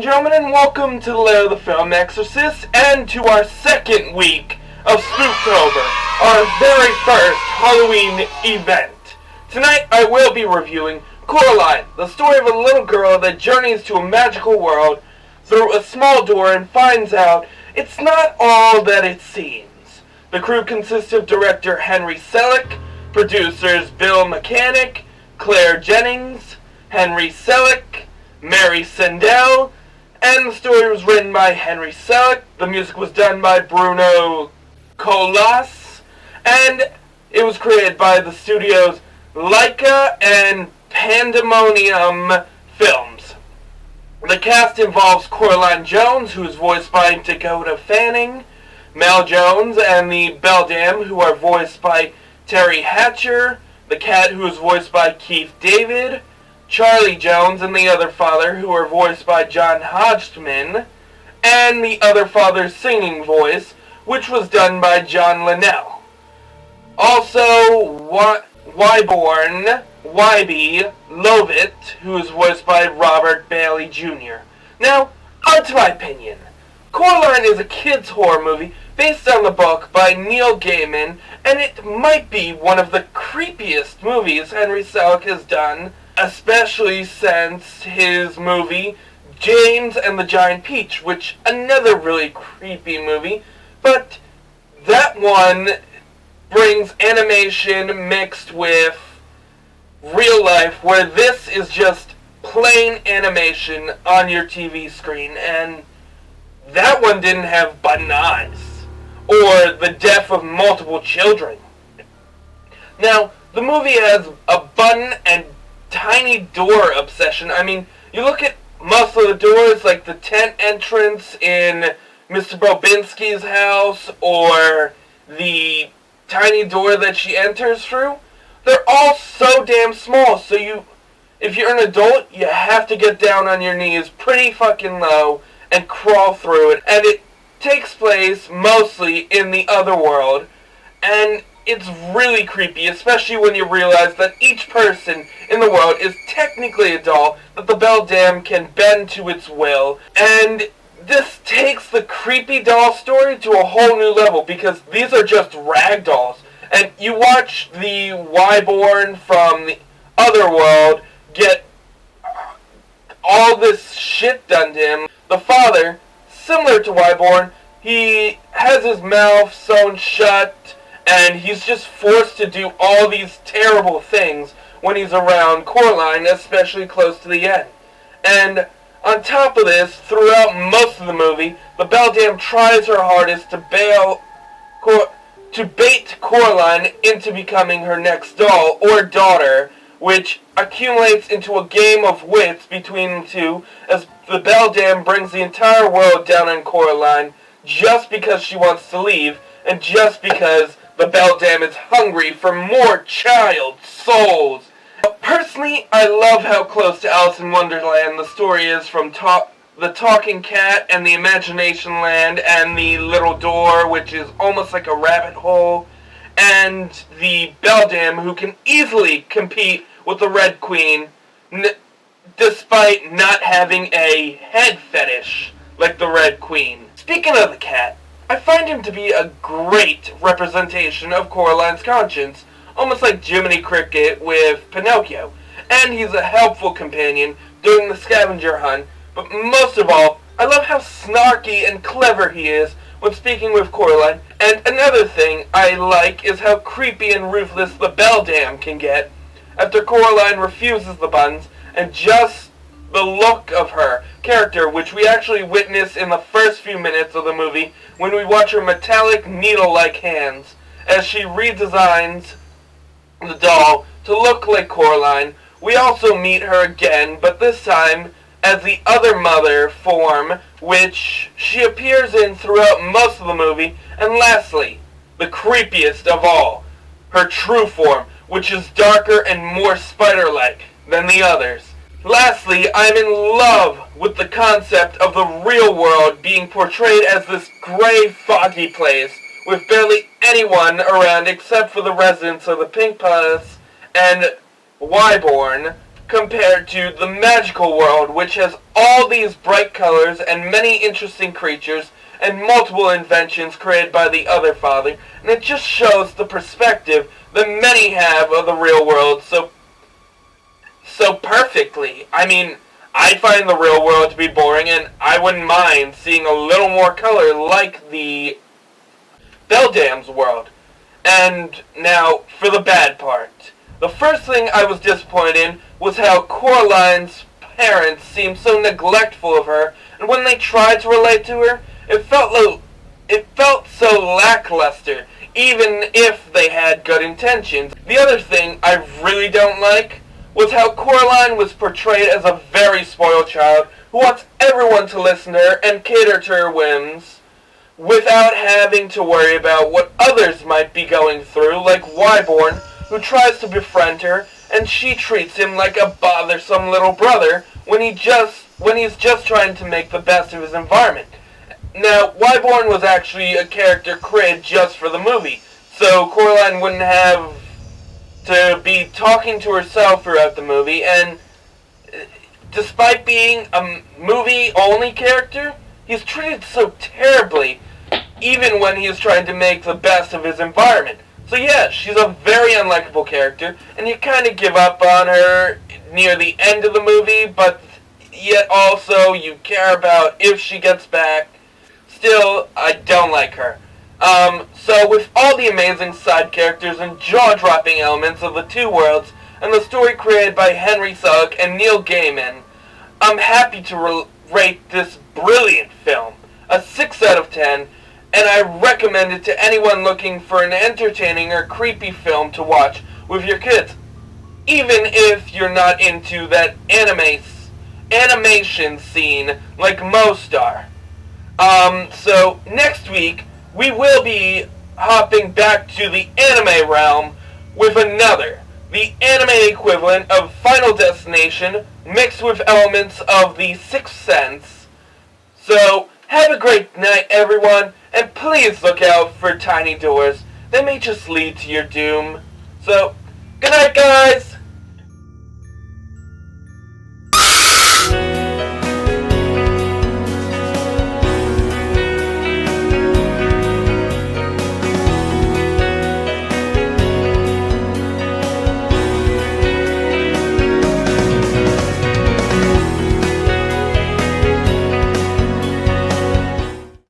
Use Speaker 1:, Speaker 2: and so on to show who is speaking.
Speaker 1: gentlemen, and welcome to the Lair of the Film Exorcist, and to our second week of Spooktober, our very first Halloween event. Tonight I will be reviewing Coraline, the story of a little girl that journeys to a magical world through a small door and finds out it's not all that it seems. The crew consists of director Henry Selick, producers Bill Mechanic, Claire Jennings, Henry Selick, Mary Sendell, and the story was written by Henry Selick. The music was done by Bruno Colas, and it was created by the studios Laika and Pandemonium Films. The cast involves Coraline Jones, who is voiced by Dakota Fanning, Mel Jones and the Beldam, who are voiced by Terry Hatcher, the cat, who is voiced by Keith David, Charlie Jones and the other father, who are voiced by John Hodgman, and the other father's singing voice, which was done by John Linnell. Also, Wyby Lovett, who is voiced by Robert Bailey Jr. Now, on to my opinion. Coraline is a kids' horror movie based on the book by Neil Gaiman, and it might be one of the creepiest movies Henry Selick has done, especially since his movie James and the Giant Peach, which another really creepy movie, but that one brings animation mixed with real life, where this is just plain animation on your TV screen, and that one didn't have button eyes or the death of multiple children. Now, the movie has a button and tiny door obsession. I mean, you look at most of the doors, like the tent entrance in Mr. Bobinsky's house, or the tiny door that she enters through, they're all so damn small, so if you're an adult, you have to get down on your knees pretty fucking low and crawl through it, and it takes place mostly in the other world, and it's really creepy, especially when you realize that each person in the world is technically a doll that the Beldam can bend to its will. And this takes the creepy doll story to a whole new level, because these are just rag dolls. And you watch the Wyborn from the other world get all this shit done to him. The father, similar to Wyborn, he has his mouth sewn shut, and he's just forced to do all these terrible things when he's around Coraline, especially close to the end. And on top of this, throughout most of the movie, the Beldam tries her hardest to bait Coraline into becoming her next doll, or daughter, which accumulates into a game of wits between the two, as the Beldam brings the entire world down on Coraline just because she wants to leave, and just because the Beldam is hungry for more child souls. Personally, I love how close to Alice in Wonderland the story is, from the talking cat and the Imagination Land and the little door, which is almost like a rabbit hole, and the Beldam, who can easily compete with the Red Queen, despite not having a head fetish like the Red Queen. Speaking of the cat, I find him to be a great representation of Coraline's conscience, almost like Jiminy Cricket with Pinocchio, and he's a helpful companion during the scavenger hunt, but most of all, I love how snarky and clever he is when speaking with Coraline, and another thing I like is how creepy and ruthless the Beldam can get after Coraline refuses the buns, and just the look of her character, which we actually witness in the first few minutes of the movie when we watch her metallic needle-like hands as she redesigns the doll to look like Coraline. We also meet her again, but this time as the other mother form, which she appears in throughout most of the movie. And lastly, the creepiest of all, her true form, which is darker and more spider-like than the others. Lastly, I'm in love with the concept of the real world being portrayed as this gray, foggy place with barely anyone around except for the residents of the Pink Palace and Wyborn, compared to the magical world, which has all these bright colors and many interesting creatures and multiple inventions created by the other father, and it just shows the perspective that many have of the real world so perfectly. I mean, I find the real world to be boring, and I wouldn't mind seeing a little more color like the Beldam's world. And now, for the bad part. The first thing I was disappointed in was how Coraline's parents seemed so neglectful of her, and when they tried to relate to her, it felt so lackluster, even if they had good intentions. The other thing I really don't like was how Coraline was portrayed as a very spoiled child who wants everyone to listen to her and cater to her whims without having to worry about what others might be going through, like Wyborn, who tries to befriend her, and she treats him like a bothersome little brother when he's just trying to make the best of his environment. Now, Wyborn was actually a character created just for the movie, so Coraline wouldn't have to be talking to herself throughout the movie, and despite being a movie-only character, he's treated so terribly, even when he's trying to make the best of his environment. So yeah, she's a very unlikable character, and you kind of give up on her near the end of the movie, but yet also you care about if she gets back. Still, I don't like her. So with all the amazing side characters and jaw-dropping elements of the two worlds, and the story created by Henry Selick and Neil Gaiman, I'm happy to rate this brilliant film a 6 out of 10, and I recommend it to anyone looking for an entertaining or creepy film to watch with your kids, even if you're not into that animation scene like most are. So next week, we will be hopping back to the anime realm with the anime equivalent of Final Destination, mixed with elements of The Sixth Sense. So, have a great night, everyone, and please look out for tiny doors. They may just lead to your doom. So, good night, guys!